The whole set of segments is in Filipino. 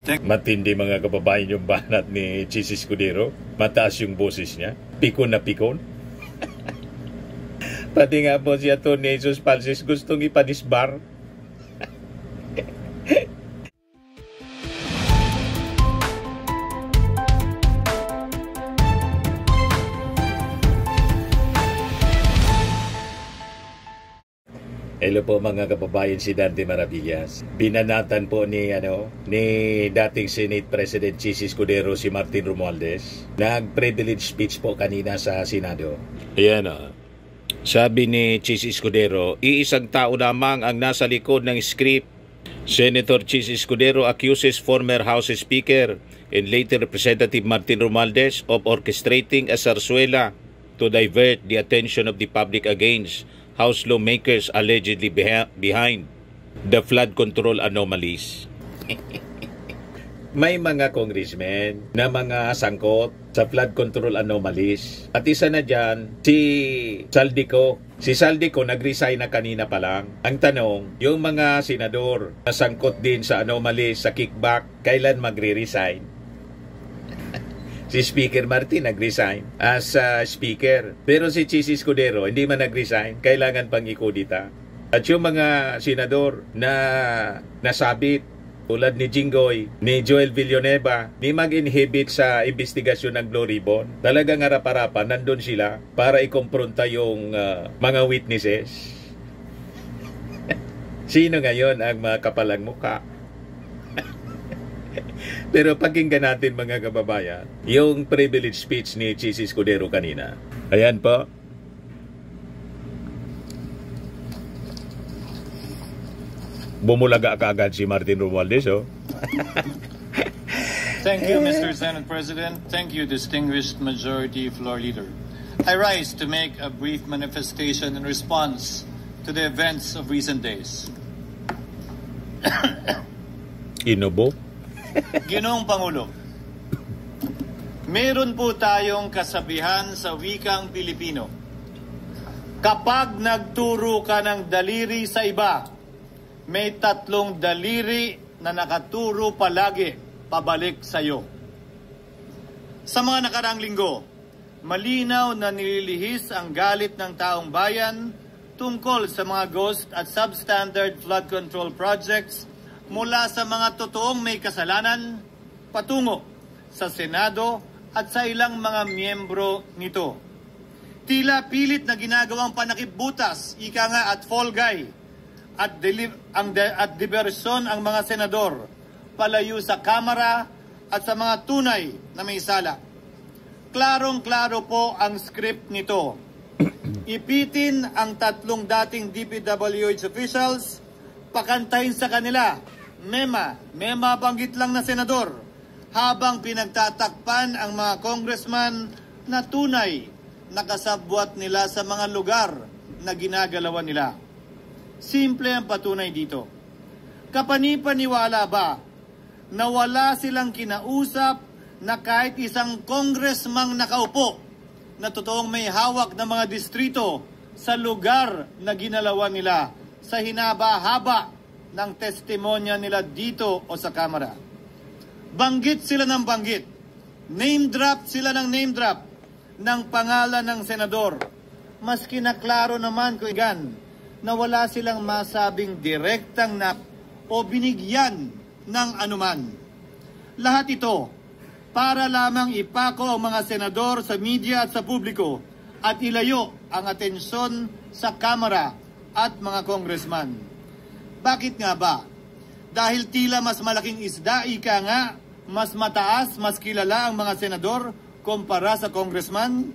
Matindi mga kababayan yung banat ni Chis Escudero. Mataas yung boses niya. Pikon na pikon. Pati nga po si Atty. Jesus Palsis gustong ipanisbar. Hello po mga kababayan, si Dante Maravillas. Binanatan po ni dating Senate President Chis Escudero si Martin Romualdez. Nag-privilege speech po kanina sa Senado. Ayan sabi ni Chis Escudero, iisang tao lamang ang nasa likod ng script. Senator Chis Escudero accuses former House Speaker and later Representative Martin Romualdez of orchestrating a zarzuela to divert the attention of the public against House lawmakers allegedly behind the flood control anomalies. May mga congressmen na mga sangkot sa flood control anomalies. At isa na dyan, si Saldico. Si Saldico nag-resign na kanina pa lang. Ang tanong, yung mga senador na sangkot din sa anomalies, sa kickback, kailan magre-resign? Si Speaker Martin nag-resign as Speaker. Pero si Chis Escudero hindi man nag-resign. Kailangan pang ikudita. At yung mga senador na nasabit, tulad ni Jinggoy, ni Joel Villanueva, di mag-inhibit sa investigasyon ng Blue Ribbon. Talagang harap-harapan, nandun sila para ikompronta yung mga witnesses. Sino ngayon ang mga kapalang mukha? Pero pakinggan natin mga kababayan yung privilege speech ni Chis Escudero kanina. Ayan po. Bumulaga kaagad si Martin Romualdez, Thank you, Mr. Senate President. Thank you, distinguished Majority Floor Leader. I rise to make a brief manifestation in response to the events of recent days. Inubo? Ginoong Pangulo, meron po tayong kasabihan sa wikang Pilipino. Kapag nagturo ka ng daliri sa iba, may tatlong daliri na nakaturo palagi pabalik sa iyo. Sa mga nakaraang linggo, malinaw na nililihis ang galit ng taong bayan tungkol sa mga ghost at substandard flood control projects mula sa mga totoong may kasalanan patungo sa Senado at sa ilang mga miyembro nito. Tila pilit na ginagawang panakipbutas, ika nga at fall guy, at diversyon ang mga senador palayo sa Kamara at sa mga tunay na may sala. Klarong-klaro po ang script nito. Ipitin ang tatlong dating DPWH officials, pakantahin sa kanila, mema banggit lang na senador, habang pinagtatakpan ang mga congressman na tunay nakasabwat nila sa mga lugar na ginagalawan nila. Simple ang patunay dito. Kapanipaniwala ba na wala silang kinausap na kahit isang congressman nakaupo na totoong may hawak ng mga distrito sa lugar na ginalawan nila sa hinaba-haba ng testimonya nila dito o sa Kamara? Banggit sila ng banggit, name drop sila ng name drop ng pangalan ng senador. Mas kinaklaro naman ko na wala silang masabing direktang o binigyan ng anuman. Lahat ito para lamang ipako ang mga senador sa media at sa publiko at ilayo ang atensyon sa Kamara at mga congressman. Bakit nga ba? Dahil tila mas malaking isda, ika nga, mas mataas, mas kilala ang mga senador kumpara sa congressman?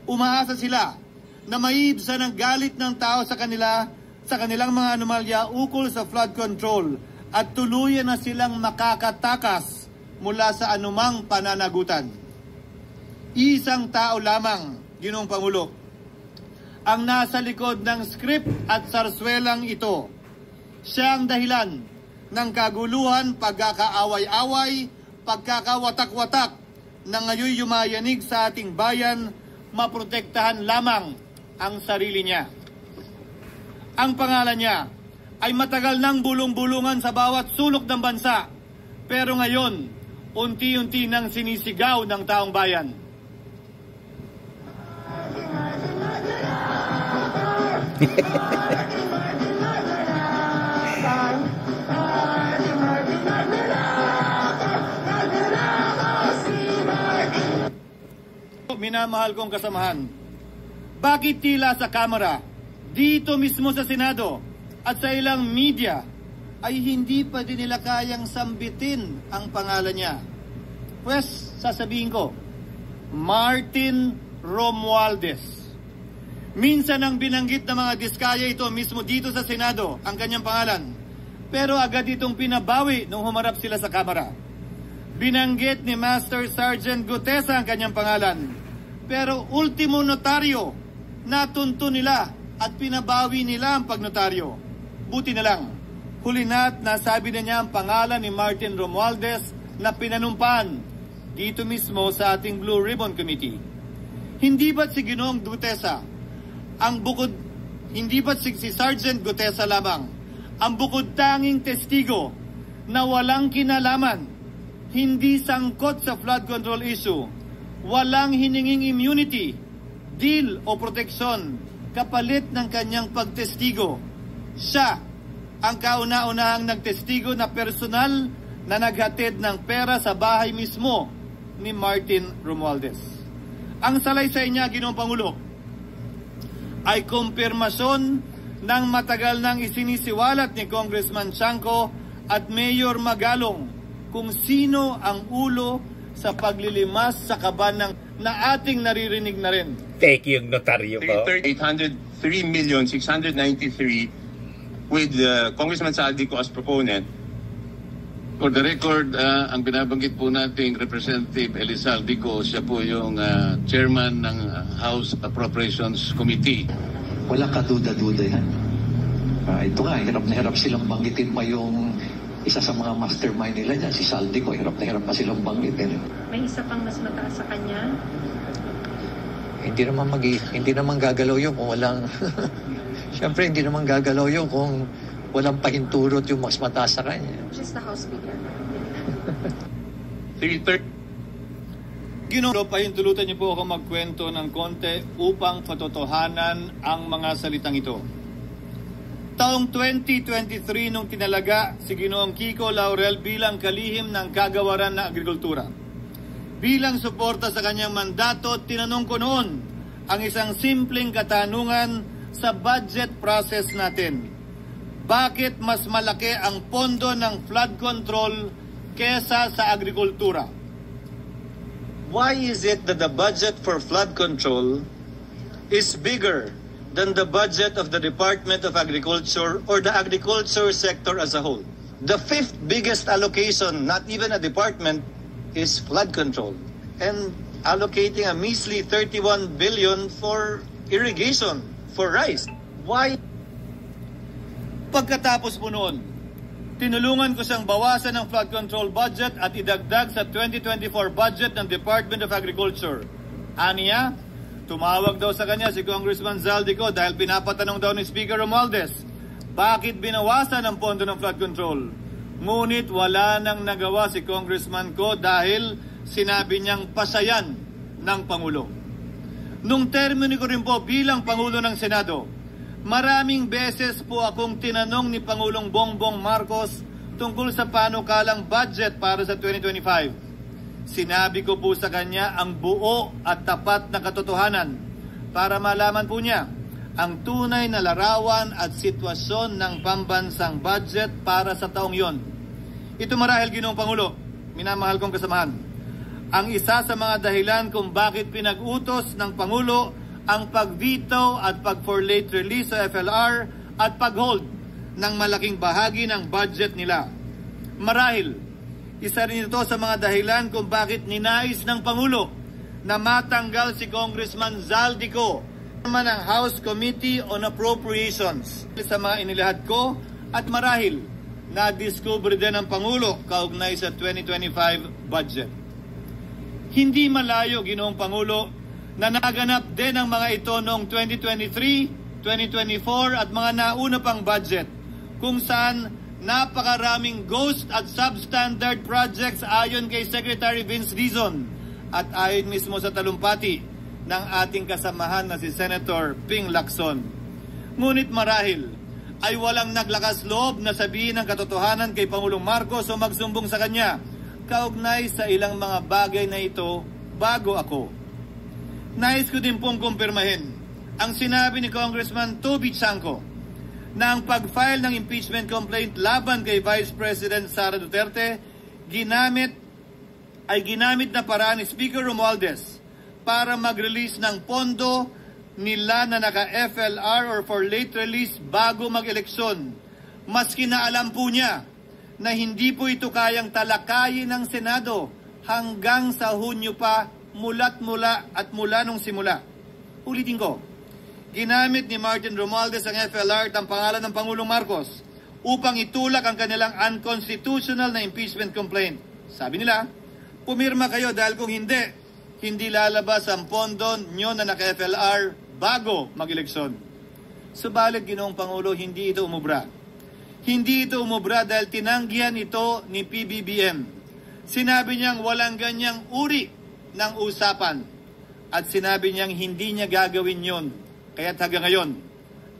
Umaasa sila na maiibsan ang galit ng tao sa kanilang mga anomalya ukol sa flood control at tuluyan na silang makakatakas mula sa anumang pananagutan. Isang tao lamang, Ginoong Pangulo, ang nasa likod ng script at sarswelang ito. Siya ang dahilan ng kaguluhan, pagkakaaway-away, pagkakawatak-watak na ngayon yumayanig sa ating bayan, maprotektahan lamang ang sarili niya. Ang pangalan niya ay matagal nang bulong-bulungan sa bawat sulok ng bansa Pero ngayon, unti-unti nang sinisigaw ng taong bayan. Minamahal kong kasamahan, bakit tila sa Kamara, dito mismo sa Senado at sa ilang media ay hindi pa din nila kayang sambitin ang pangalan niya? Pues, sasabihin ko, Martin Romualdez. Minsan ang binanggit ng mga diskaya ito mismo dito sa Senado ang kanyang pangalan, pero agad itong pinabawi nung humarap sila sa Kamara. Binanggit ni Master Sergeant Gutesa ang kanyang pangalan, pero ultimo notaryo, natunto nila at pinabawi nila ang pagnotaryo. Buti na lang, huli na't nasabi na niya ang pangalan ni Martin Romualdez na pinanumpan dito mismo sa ating Blue Ribbon Committee. Hindi ba't si Ginoong Gutesa hindi ba't si Sergeant Gutesa lamang ang bukod tanging testigo na walang kinalaman, hindi sangkot sa flood control issue, walang hininging immunity, deal o proteksyon kapalit ng kanyang pagtestigo? Siya ang kauna-unahang nagtestigo na personal na naghatid ng pera sa bahay mismo ni Martin Romualdez. Ang salaysay niya, Ginoong Pangulo, ay kumpirmasyon ng matagal nang isinisiwalat ni Congressman Chanco at Mayor Magalong kung sino ang ulo sa paglilimas sa kaban na ating naririnig na rin. Take yung notaryo ko. 803,693 with Congressman Saldico as proponent. For the record, ang binabanggit po nating Representative Eli Saldico, siya po yung chairman ng House Appropriations Committee. Wala ka duda-duda yan. Ito nga, hirap na hirap silang banggitin pa yung isa sa mga mastermind nila dyan, si Saldico. Hirap na hirap pa silang banggitin. May isa pang mas mataas sa kanya? Hindi naman gagalaw yun kung walang... Siyempre, hindi naman gagalaw yun kung walang pahintulot yung mas mataas sa kanya. Just the House Speaker. Ginoong, pahintulutan niyo po ako magkwento ng konti upang patotohanan ang mga salitang ito. Taong 2023 nung tinalaga si Ginoong Kiko Laurel bilang kalihim ng kagawaran ng agrikultura. Bilang suporta sa kanyang mandato, tinanong ko noon ang isang simpleng katanungan sa budget process natin. Bakit mas malaki ang pondo ng flood control kesa sa agrikultura? Why is it that the budget for flood control is bigger than the budget of the Department of Agriculture or the agriculture sector as a whole? The fifth biggest allocation, not even a department, is flood control. And allocating a measly 31 billion for irrigation, for rice. Why? Pagkatapos po noon, tinulungan ko siyang bawasan ng flood control budget at idagdag sa 2024 budget ng Department of Agriculture. Aniya, tumawag daw sa kanya si Congressman Zaldico dahil pinapatanong daw ni Speaker Romualdez, bakit binawasan ang pondo ng flood control? Ngunit wala nang nagawa si Congressman ko dahil sinabi niyang pasayan ng Pangulo. Nung termino ko rin po bilang Pangulo ng Senado, maraming beses po akong tinanong ni Pangulong Bongbong Marcos tungkol sa panukalang budget para sa 2025. Sinabi ko po sa kanya ang buo at tapat na katotohanan para malaman po niya ang tunay na larawan at sitwasyon ng pambansang budget para sa taong yon. Ito marahil, Ginoong Pangulo, minamahal kong kasamahan, ang isa sa mga dahilan kung bakit pinag-utos ng Pangulo ang pag-veto at pag-for late release sa FLR at pag-hold ng malaking bahagi ng budget nila. Marahil, isa rin ito sa mga dahilan kung bakit ninais ng Pangulo na matanggal si Congressman Zaldico naman ang House Committee on Appropriations sa mga inilahad ko, at marahil na-discover din ng Pangulo kaugnay sa 2025 budget. Hindi malayo, Ginoong Pangulo, na naganap din ang mga ito noong 2023, 2024 at mga nauna pang budget kung saan napakaraming ghost at substandard projects ayon kay Secretary Vince Dizon at ayon mismo sa talumpati ng ating kasamahan na si Senator Ping Lacson. Ngunit marahil ay walang naglakas loob na sabihin ang katotohanan kay Pangulong Marcos o magsumbong sa kanya kaugnay sa ilang mga bagay na ito bago ako. Nais ko din pong kumpirmahin ang sinabi ni Congressman Toby Chanco na ang pag-file ng impeachment complaint laban kay Vice President Sara Duterte ginamit na paraan ni Speaker Romualdez para mag-release ng pondo nila na naka-FLR or for late release bago mag-eleksyon. Maski na alam po niya na hindi po ito kayang talakayin ng Senado hanggang sa Hunyo pa mula nung simula. Ulitin ko, ginamit ni Martin Romualdez ang FLR at ang pangalan ng Pangulong Marcos upang itulak ang kanilang unconstitutional na impeachment complaint. Sabi nila, pumirma kayo dahil kung hindi lalabas ang pondo nyo na naka-FLR bago mag-eleksyon. Subalit, Ginoong Pangulo, hindi ito umubra. Hindi ito umubra dahil tinanggihan ito ni PBBM. Sinabi niyang walang ganyang uri ng usapan at sinabi niyang hindi niya gagawin yon. Kaya't hanggang ngayon,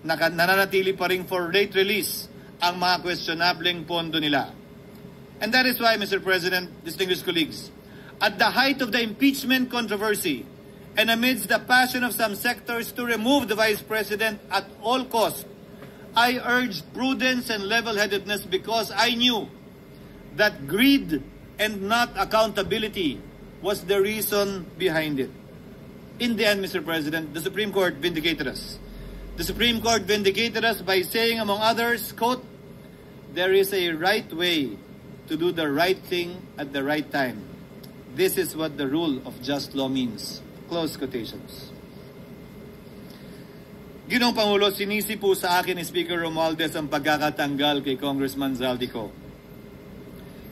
nananatili pa rin for late release ang mga questionableng pondo nila. And that is why, Mr. President, distinguished colleagues, at the height of the impeachment controversy and amidst the passion of some sectors to remove the Vice President at all costs, I urged prudence and level-headedness because I knew that greed and not accountability was the reason behind it. In the end, Mr. President, the Supreme Court vindicated us. The Supreme Court vindicated us by saying, among others, quote, "There is a right way to do the right thing at the right time. This is what the rule of just law means." Close quotations. Ginoong Pangulo, sinisi po sa akin ni Speaker Romualdez ang pagkakatanggal kay Congressman Zaldico.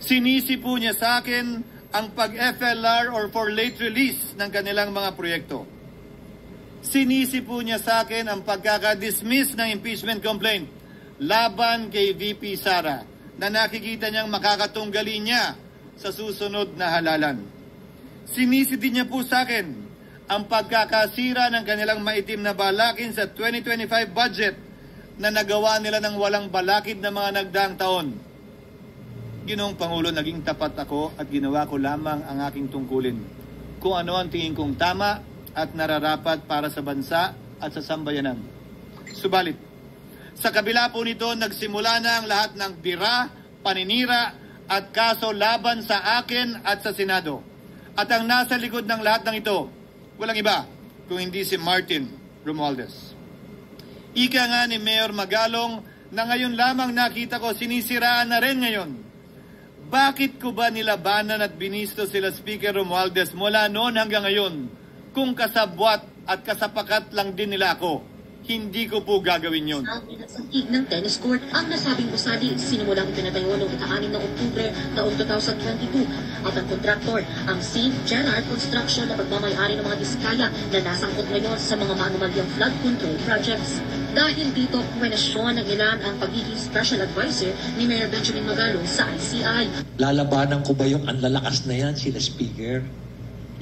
Sinisi po niya sa akin ang pag-FLR or for late release ng kanilang mga proyekto. Sinisi po niya sa akin ang pagkakadismiss ng impeachment complaint laban kay VP Sara na nakikita niyang makakatunggali niya sa susunod na halalan. Sinisi din niya po sa akin ang pagkakasira ng kanilang maitim na balakin sa 2025 budget na nagawa nila ng walang balakid na mga nagdaang taon. Ginoong Pangulo, naging tapat ako at ginawa ko lamang ang aking tungkulin. Kung ano ang tingin kong tama at nararapat para sa bansa at sa sambayanan. Subalit, sa kabila po nito, nagsimula na ang lahat ng bira, paninira at kaso laban sa akin at sa Senado. At ang nasa likod ng lahat ng ito, walang iba kung hindi si Martin Romualdez. Ika nga ni Mayor Magalong na ngayon lamang nakita ko sinisiraan na rin ngayon. Bakit ko ba nilabanan at binisto sila Speaker Romualdez mula noon hanggang ngayon kung kasabwat at kasapakat lang din nila ako? Hindi ko po gagawin yun. Sa ng tennis court, ang nasabing usali sinimulang pinatayo noong ika-6 ng Oktubre taong 2022 at ang kontraktor, ang St. Gerard Construction na pagmamayari ng mga diskaya na nasangkot ngayon sa mga maanumalyang flood control projects. Dahil dito, kwenasyon ng ilan ang pagiging special advisor ni Mayor Benjamin Magalong sa ICI. Lalabanan ko ba yung anlalakas na yan, sila Speaker?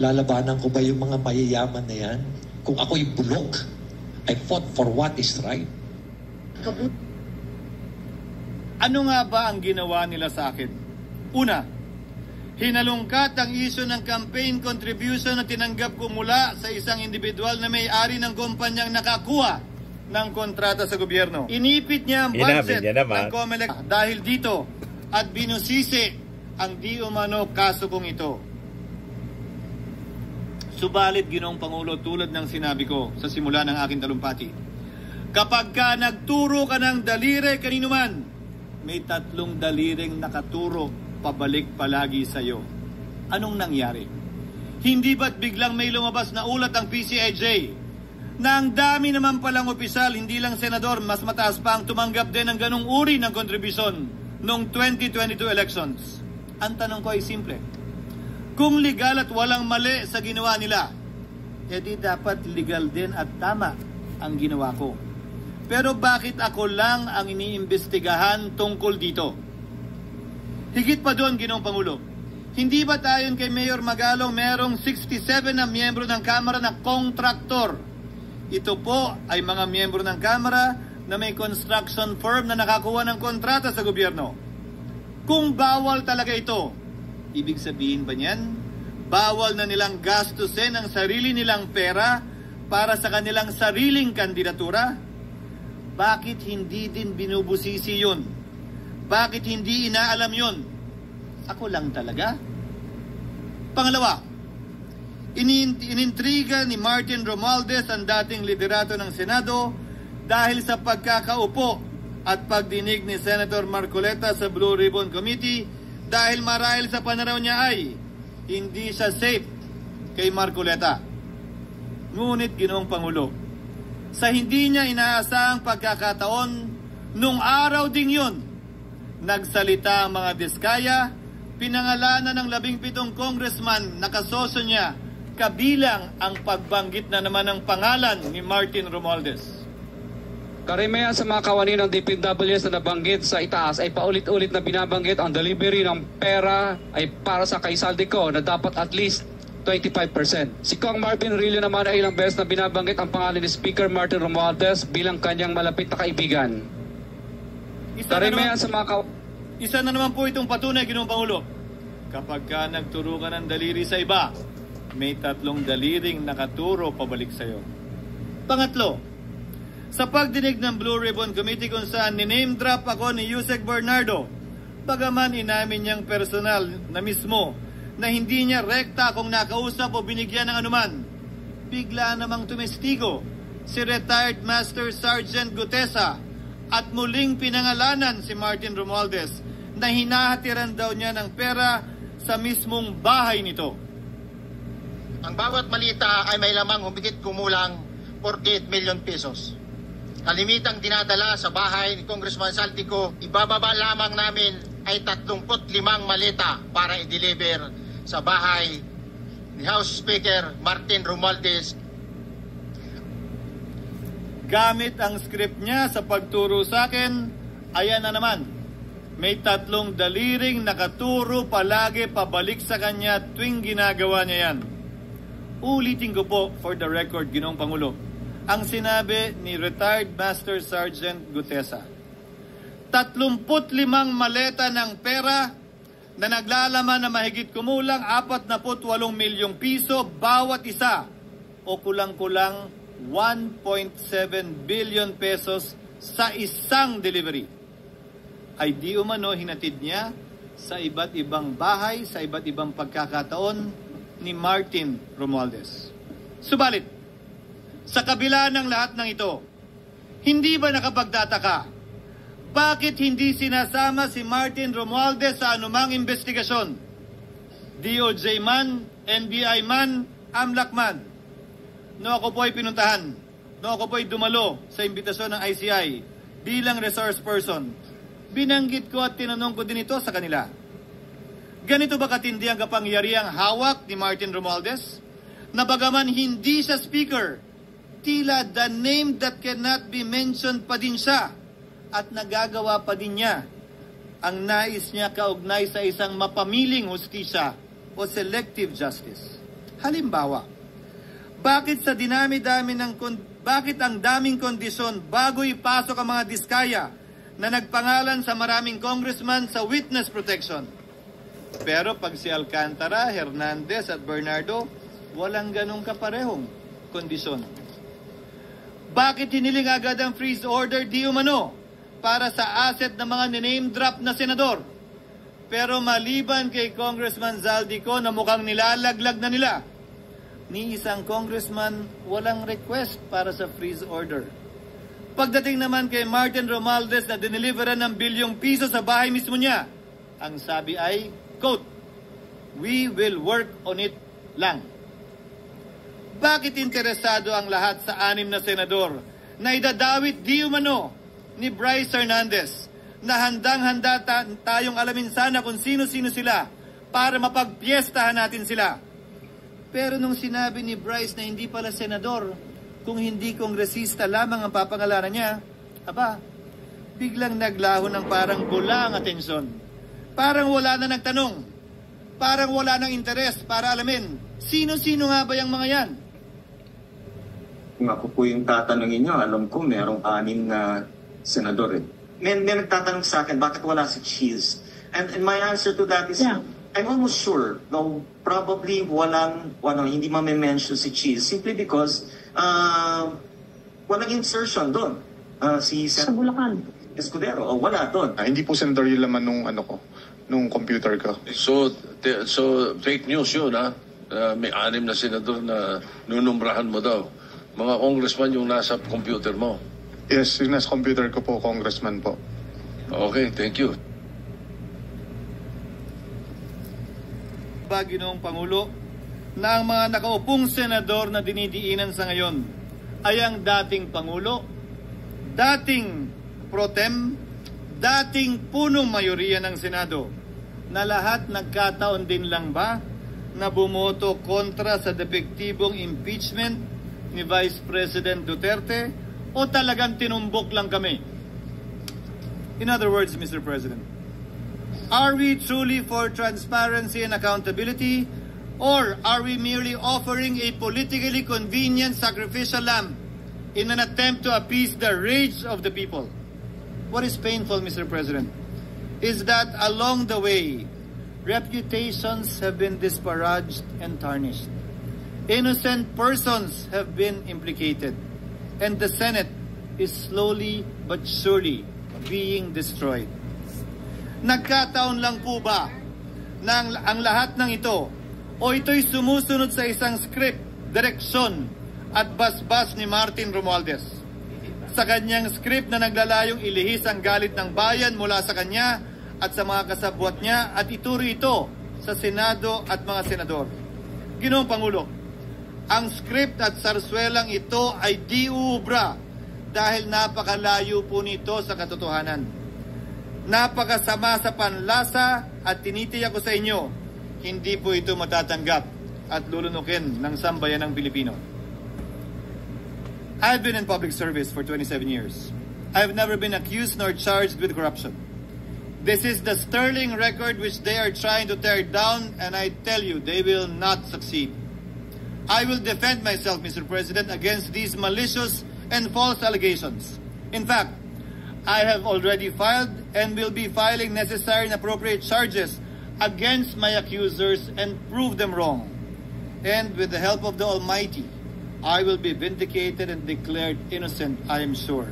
Lalabanan ko ba yung mga mayayaman na yan? Kung ako'y bulok, I fought for what is right. Ano nga ba ang ginawa nila sa akin? Una, hinalungkat ang isyu ng campaign contribution na tinanggap ko mula sa isang individual na may-ari ng kumpanyang nakakuha ng kontrata sa gobyerno. Inipit niya ang budget ng COMELEC dahil dito at binusisi ang di umano kaso kong ito. Subalit, Ginoong Pangulo, tulad ng sinabi ko sa simula ng aking talumpati, kapag ka nagturo ka ng daliri kanino man, may 3 daliring nakaturo pabalik palagi sa iyo. Anong nangyari? Hindi ba't biglang may lumabas na ulat ang PCIJ na ang dami naman palang opisyal, hindi lang senador, mas mataas pa ang tumanggap din ng ganong uri ng kontribusyon noong 2022 elections? Ang tanong ko ay simple. Kung legal at walang mali sa ginawa nila, edi dapat legal din at tama ang ginawa ko. Pero bakit ako lang ang iniimbestigahan tungkol dito? Higit pa doon, Ginoong Pangulo, hindi ba tayon kay Mayor Magalong merong 67 na miyembro ng Kamara na kontraktor? Ito po ay mga miyembro ng Kamara na may construction firm na nakakuha ng kontrata sa gobyerno. Kung bawal talaga ito, ibig sabihin ba niyan, bawal na nilang gastusin ang sarili nilang pera para sa kanilang sariling kandidatura? Bakit hindi din binubusisi yun? Bakit hindi inaalam yun? Ako lang talaga? Pangalawa, inintriga ni Martin Romualdez ang dating liderato ng Senado dahil sa pagkakaupo at pagdinig ni Senator Marcoleta sa Blue Ribbon Committee dahil marahil sa pananaw niya ay hindi siya safe kay Marcoleta. Ngunit, Ginoong Pangulo, sa hindi niya inaasahang pagkakataon, nung araw ding yun, nagsalita ang mga diskaya, pinangalanan ng 17 congressman na kasoso niya, kabilang ang pagbanggit na naman ng pangalan ni Martin Romualdez. Karamihan sa mga kawani ng DPWH na nabanggit sa itaas ay paulit-ulit na binabanggit ang delivery ng pera ay para sa kay Saldico na dapat at least 25%. Si Kong Marvin Rillo naman ay ilang beses na binabanggit ang pangalan ni Speaker Martin Romualdez bilang kanyang malapit na kaibigan. Isa na naman po itong patunay, Ginoong Pangulo. Kapag ka nagturo ka ng daliri sa iba, may 3 daliring nakaturo pabalik sa iyo. Pangatlo, sa pagdinig ng Blue Ribbon Committee kung saan ni-name drop ako ni Yusek Bernardo, bagaman inamin niyang personal na mismo na hindi niya rekta kung nakausap o binigyan ng anuman, bigla namang tumestigo si retired Master Sergeant Gutesa at muling pinangalanan si Martin Romualdez na hinahatiran daw niya ng pera sa mismong bahay nito. Ang bawat malita ay may lamang humigit kumulang 48 million pesos. Kalimitang dinadala sa bahay ni Congressman Saldico, ibababa lamang namin ay 35 malita para i-deliver sa bahay ni House Speaker Martin Romualdez. Gamit ang script niya sa pagturo sa akin, ayan na naman. May 3 daliring nakaturo palagi pabalik sa kanya tuwing ginagawa niya yan. Ulitin ko po for the record, Ginoong Pangulo, ang sinabi ni retired Master Sergeant Gutesa. 35 maleta ng pera na naglalaman na mahigit kumulang 48 milyong piso bawat isa o kulang-kulang 1.7 billion pesos sa isang delivery ay di umano hinatid niya sa iba't ibang bahay, sa iba't ibang pagkakataon ni Martin Romualdez. Subalit, sa kabila ng lahat ng ito, hindi ba nakapagtataka bakit hindi sinasama si Martin Romualdez sa anumang investigasyon? DOJ man, NBI man, AMLAC man. No ako po ay pinuntahan, no ako po ay dumalo sa imbitasyon ng ICI bilang resource person, binanggit ko at tinanong ko din ito sa kanila. Ganito ba katindi ang kapangyarihang hawak ni Martin Romualdez? Na bagaman hindi siya speaker, tila the name that cannot be mentioned pa din siya at nagagawa pa din niya ang nais niya kaugnay sa isang mapamiling hustisya o selective justice. Halimbawa, bakit ang daming kondisyon bago ipasok ang mga diskaya na nagpangalan sa maraming congressman sa witness protection? Pero pag si Alcantara, Hernandez at Bernardo, walang ganong kaparehong kondisyon. Bakit hiniling agad ang freeze order di umano para sa asset ng mga name drop na senador? Pero maliban kay Congressman Zaldico na mukhang nilalaglag na nila, ni isang congressman walang request para sa freeze order. Pagdating naman kay Martin Romualdez na dineliveran ng bilyong piso sa bahay mismo niya, ang sabi ay, quote, "We will work on it lang." Bakit interesado ang lahat sa 6 na senador na idadawit di umano ni Bryce Hernandez na handang-handa tayong alamin sana kung sino-sino sila para mapagpiestahan natin sila? Pero nung sinabi ni Bryce na hindi pala senador, kung hindi kongresista lamang ang papangalanan niya, Aba, biglang naglaho ng parang bula ang atensyon. Parang wala na nagtanong. Parang wala nang interes para alamin, sino-sino nga ba yung mga yan? Kung ako po yung tatanungin nyo, alam ko merong 6 na senador eh. May nagtatanong sa akin, bakit wala si Cheese? And my answer to that is, I'm almost sure, though probably hindi mame-mention si Cheese simply because walang insertion doon. Sa Bulacan. Escudero, wala doon. Hindi po senador yung laman nung computer ko. So fake news yun, ha? May 6 na senador na nunumbrahan mo daw. Mga congressman yung nasa computer mo. Yes, yung nasa computer ko po, congressman po. Okay, thank you. Ginoong Pangulo, na ang mga nakaupong senador na dinidiinan sa ngayon ay ang dating Pangulo, dating pro tem, dating punong mayoriya ng Senado, na lahat nagkataon din lang ba na bumoto kontra sa depektibong impeachment ni Vice President Duterte o talagang tinumbok lang kami? In other words, Mr. President, are we truly for transparency and accountability, or are we merely offering a politically convenient sacrificial lamb in an attempt to appease the rage of the people? What is painful, Mr. President, is that along the way, reputations have been disparaged and tarnished. Innocent persons have been implicated, and the Senate is slowly but surely being destroyed. Nagkataon lang po ba na ang lahat ng ito o ito'y sumusunod sa isang script, direksyon at basbas ni Martin Romualdez? Sa kanyang script na naglalayong ilihis ang galit ng bayan mula sa kanya at sa mga kasabwat niya at ituro ito sa Senado at mga senador. Ginoong Pangulo, ang script at sarswelang ito ay di uubra dahil napakalayo po nito sa katotohanan. Napakasama sa panlasa at tinitiyak ko sa inyo, hindi po ito matatanggap at lulunukin ng sambayanang Pilipino. I've been in public service for 27 years. I've never been accused nor charged with corruption. This is the sterling record which they are trying to tear down, and I tell you, they will not succeed. I will defend myself, Mr. President, against these malicious and false allegations. In fact, I have already filed and will be filing necessary and appropriate charges against my accusers and prove them wrong. And with the help of the Almighty, I will be vindicated and declared innocent, I am sure.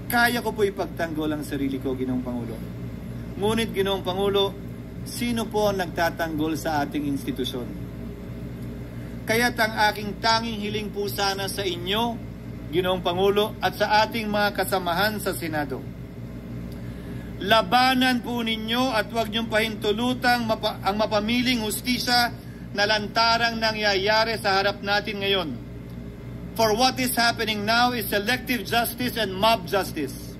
Kaya ko po ipagtanggol ang sarili ko, Ginoong Pangulo. Ngunit, Ginoong Pangulo, sino po ang nagtatanggol sa ating institusyon? Kaya't ang aking tanging hiling po sana sa inyo, Ginoong Pangulo, at sa ating mga kasamahan sa Senado. Labanan po ninyo at huwag niyong pahintulutang ang mapamiling hustisya na lantarang nangyayari sa harap natin ngayon. For what is happening now is selective justice and mob justice.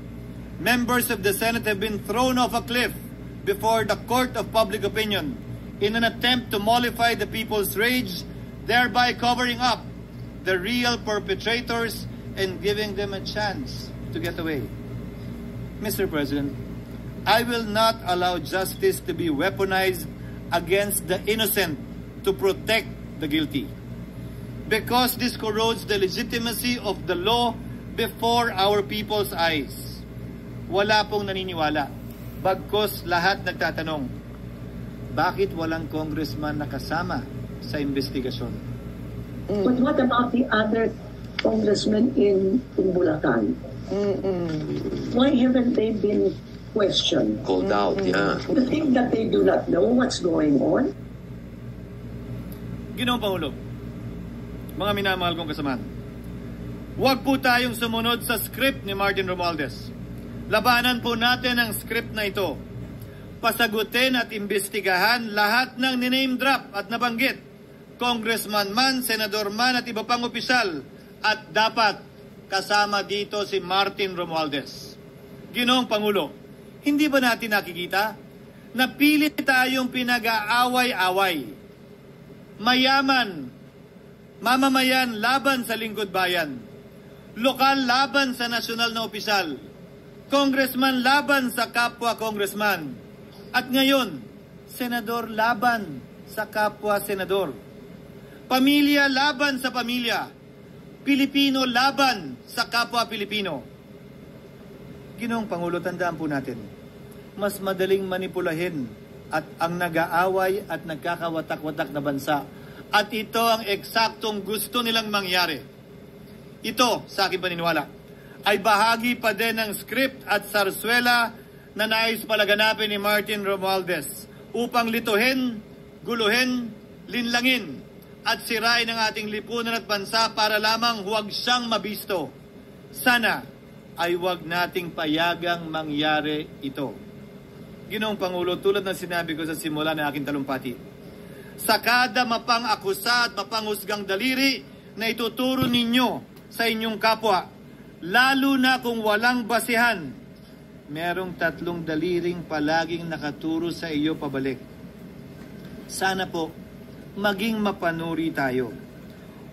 Members of the Senate have been thrown off a cliff before the court of public opinion in an attempt to mollify the people's rage, thereby covering up the real perpetrators and giving them a chance to get away. Mr. President, I will not allow justice to be weaponized against the innocent to protect the guilty. Because this corrodes the legitimacy of the law before our people's eyes. Wala pong naniniwala. Bagkos lahat nagtatanong, bakit walang congressman na kasama sa investigasyon? But what about the other congressmen in Bulacan? Why haven't they been questioned? Called out, yeah. You think that they do not know what's going on? Ginoong Pangulo, mga minamahal kong kasamahan, huwag po tayong sumunod sa script ni Martin Romualdez. Labanan po natin ang script na ito. Pasagutin at imbestigahan lahat ng niname drop at nabanggit, congressman man, senador man at iba pang opisyal, at dapat kasama dito si Martin Romualdez. Ginoong Pangulo, hindi ba natin nakikita na pilit tayong pinag-aaway-away? Mayaman, mamamayan laban sa lingkod bayan. Lokal laban sa nasyonal na opisyal. Congressman laban sa kapwa congressman. At ngayon, senador laban sa kapwa senador. Pamilya laban sa pamilya. Pilipino laban sa kapwa Pilipino. Ginoong Pangulo, tandaan po natin, mas madaling manipulahin at ang nag-aaway at nagkakawatak-watak na bansa. At ito ang eksaktong gusto nilang mangyari. Ito, sa aking paniniwala, ay bahagi pa din ng script at sarswela na nais palaganapin ni Martin Romualdez upang lituhin, guluhin, linlangin at sirain ang ating lipunan at bansa para lamang huwag siyang mabisto. Sana ay huwag nating payagang mangyari ito. Ginoong Pangulo, tulad ng sinabi ko sa simula ng aking talumpati, sa kada mapang-akusa at mapanghusgang daliri na ituturo ninyo sa inyong kapwa, lalo na kung walang basihan, merong 3 daliring palaging nakaturo sa iyo pabalik. Sana po, maging mapanuri tayo.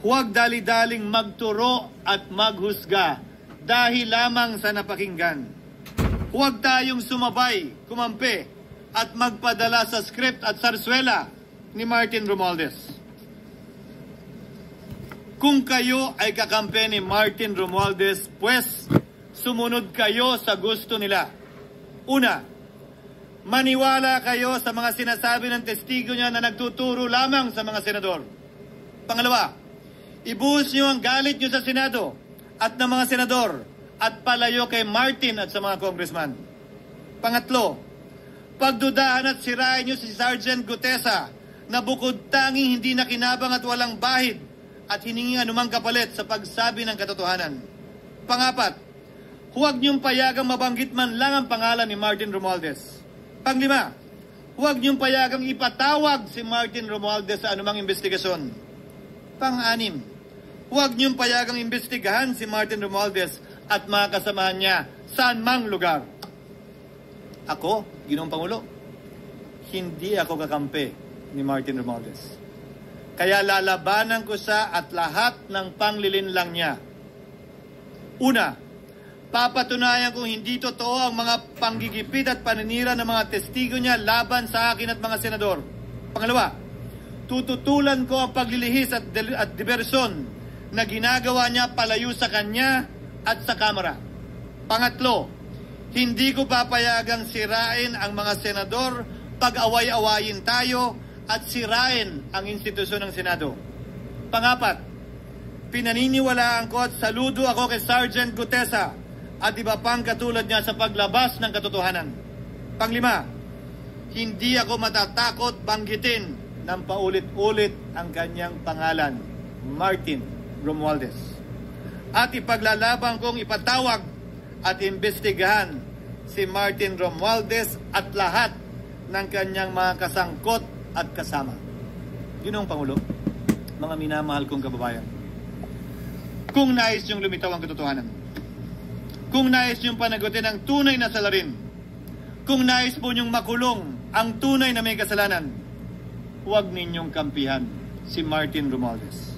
Huwag dali-daling magturo at maghusga dahil lamang sa napakinggan. Huwag tayong sumabay, kumampi at magpadala sa script at sarswela ni Martin Romualdez. Kung kayo ay kakampi ni Martin Romualdez, pues sumunod kayo sa gusto nila. Una, maniwala kayo sa mga sinasabi ng testigo niya na nagtuturo lamang sa mga senador. Pangalawa, ibuhos niyo ang galit niyo sa Senado at ng mga senador at palayo kay Martin at sa mga congressman. Pangatlo, pagdudahan at sirain niyo si Sergeant Gutesa na bukod tanging hindi nakinabang at walang bahid at hiningi anumang kapalit sa pagsabi ng katotohanan. Pangapat, huwag niyong payagang mabanggit man lang ang pangalan ni Martin Romualdez. Panglima, huwag niyong payagang ipatawag si Martin Romualdez sa anumang investigasyon. Pang-anim, huwag niyong payagang imbestigahan si Martin Romualdez at mga kasamahan niya saan mang lugar. Ako, Ginoong Pangulo, hindi ako kakampi ni Martin Romualdez. Kaya lalabanan ko siya at lahat ng panglilinlang niya. Una, papatunayan kung hindi totoo ang mga panggigipit at paninira ng mga testigo niya laban sa akin at mga senador. Pangalawa, tututulan ko ang paglilihis at diversyon na ginagawa niya palayo sa kanya at sa Kamara. Pangatlo, hindi ko papayagang sirain ang mga senador pag away-awayin tayo at sirain ang institusyon ng Senado. Pangapat, pinaniniwalaan ko at saludo ako kay Sergeant Gutesa at iba pang katulad niya sa paglabas ng katotohanan. Panglima, hindi ako matatakot banggitin ng paulit-ulit ang kanyang pangalan, Martin Romualdez. At ipaglalaban kong ipatawag at imbestigahan si Martin Romualdez at lahat ng kanyang mga kasangkot at kasama. Ginoong Pangulo, mga minamahal kong kababayan, kung nais niyong lumitaw ang katotohanan, kung nais niyong panagutin ang tunay na salarin, kung nais po niyong makulong ang tunay na may kasalanan, huwag ninyong kampihan si Martin Romualdez.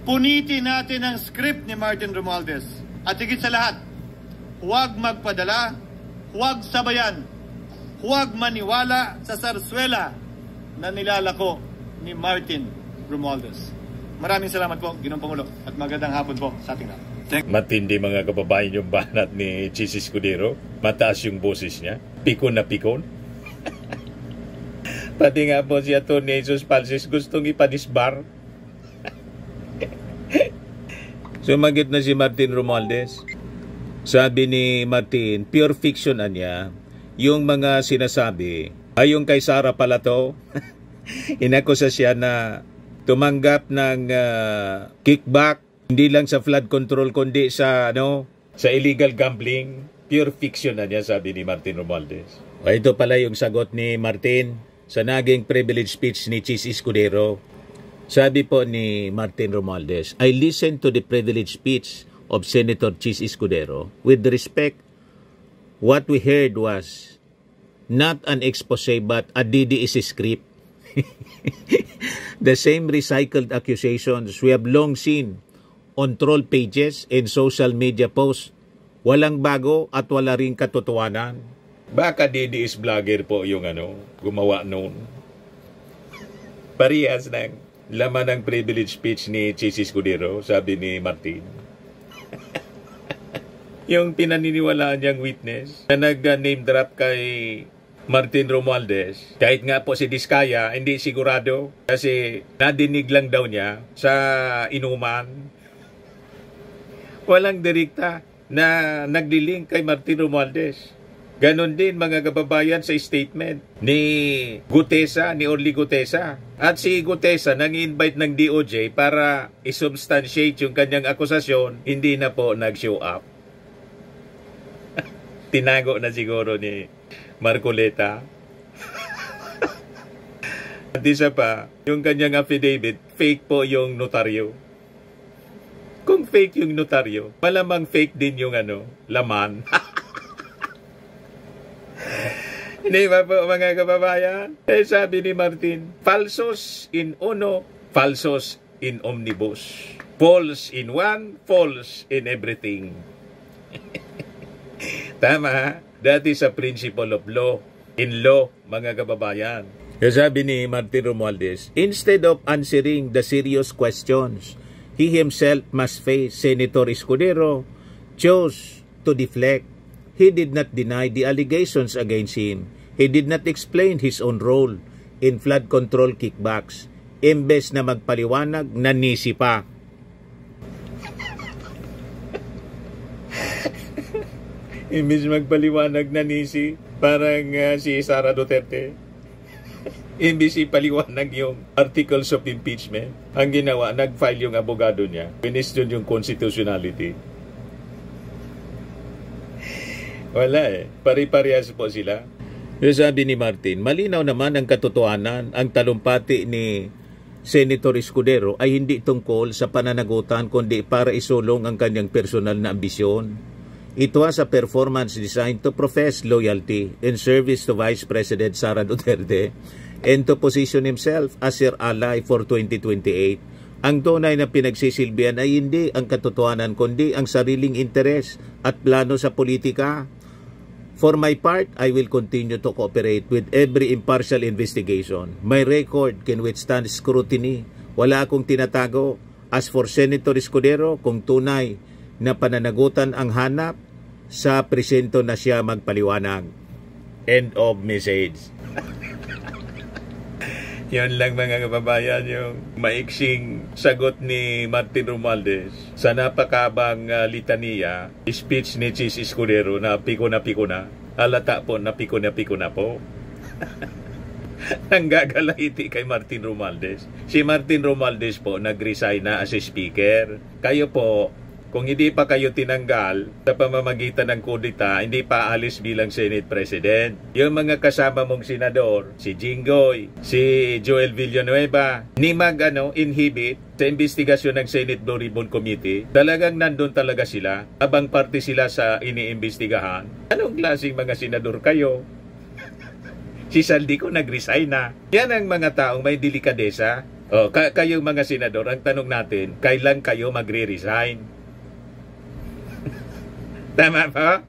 Punitin natin ang script ni Martin Romualdez at higit sa lahat, huwag magpadala, huwag sabayan, huwag maniwala sa sarswela na nilalako ni Martin Romualdez. Maraming salamat po, Ginoong Pangulo, at magandang hapon po sa ating lahat. Matindi mga kababayan yung banat ni Chis Escudero. Mataas yung boses niya. Pikon na pikon. Pati nga po si Atty. Jesus Palsis gustong ipanisbar. Sumagit na si Martin Romualdez. Sabi ni Martin, pure fiction na niya. Yung mga sinasabi, ay yung kay Sara pala to. Inakusa siya na tumanggap ng kickback, hindi lang sa flood control kundi sa sa illegal gambling. Pure fiction na niya, sabi ni Martin Romualdez. O ito pala yung sagot ni Martin sa naging privilege speech ni Chis Escudero. Sabi po ni Martin Romualdez, I listened to the privilege speech of Senator Chis Escudero. With respect, what we heard was not an expose but a DDS script. The same recycled accusations we have long seen on troll pages and social media posts. Walang bago at wala ring katotohanan. Baka DDS vlogger po yung gumawa noon. Parehas ng laman ng privilege speech ni Chis Escudero, sabi ni Martin. Yung pinaniniwalaan niyang witness na nag-name drop kay Martin Romualdez, kahit nga po si Diskaya, hindi sigurado kasi nadinig lang daw niya sa inuman. Walang direkta na naglilink kay Martin Romualdez. Ganon din mga kababayan sa statement ni Gutesa, ni Orly Gutesa. At si Gutesa nang-invite ng DOJ para isubstantiate yung kanyang akusasyon, hindi na po nag-show up. Tinago na siguro ni Marcoleta. At isa pa, yung kanyang affidavit, fake po yung notaryo. Kung fake yung notaryo, malamang fake din yung laman. Hindi ba po mga kababayan? Sabi ni Martin, falsos in uno, falsos in omnibus. False in one, false in everything. Tama, that is a principle of law. In law, mga kababayan. Sabi ni Martin Romualdez, instead of answering the serious questions he himself must face, Senator Escudero chose to deflect. He did not deny the allegations against him. He did not explain his own role in flood control kickbacks. Imbes na magpaliwanag, nanisi pa. Imbes magpaliwanag, nanisi, parang si Sara Duterte. Imbes ipaliwanag yung articles of impeachment, ang ginawa, nag-file yung abogado niya. Question yung constitutionality. Wala pari-parehas po sila. Sabi ni Martin, malinaw naman ang katotohanan, ang talumpati ni Senator Escudero ay hindi tungkol sa pananagutan kundi para isulong ang kanyang personal na ambisyon. It was a performance designed to profess loyalty in service to Vice President Sara Duterte and to position himself as her ally for 2028. Ang tunay na pinagsisilbihan ay hindi ang katotohanan kundi ang sariling interes at plano sa politika. For my part, I will continue to cooperate with every impartial investigation. My record can withstand scrutiny. Wala akong tinatago. As for Senator Escudero, kung tunay na pananagutan ang hanap, sa presento na siya magpaliwanag. End of message. Yan lang mga kababayan yung maiksing sagot ni Martin Romualdez sa napakabang litania, speech ni Chis Escudero na piko na. Halata po na piko na po. Nanggagalaiti kay Martin Romualdez. Si Martin Romualdez po nag-resign na as a speaker. Kayo po, kung hindi pa kayo tinanggal sa pamamagitan ng kudita, hindi pa alis bilang Senate President. Yung mga kasama mong senador, si Jinggoy, si Joel Villanueva, ni inhibit sa investigasyon ng Senate Blue Ribbon Committee, talagang nandun talaga sila, abang parte sila sa iniimbestigahan. Anong klaseng mga senador kayo? Si Saldico nag-resign na. Yan ang mga taong may delikadesa. Kayong mga senador, ang tanong natin, kailan kayo magre-resign? Tama ba?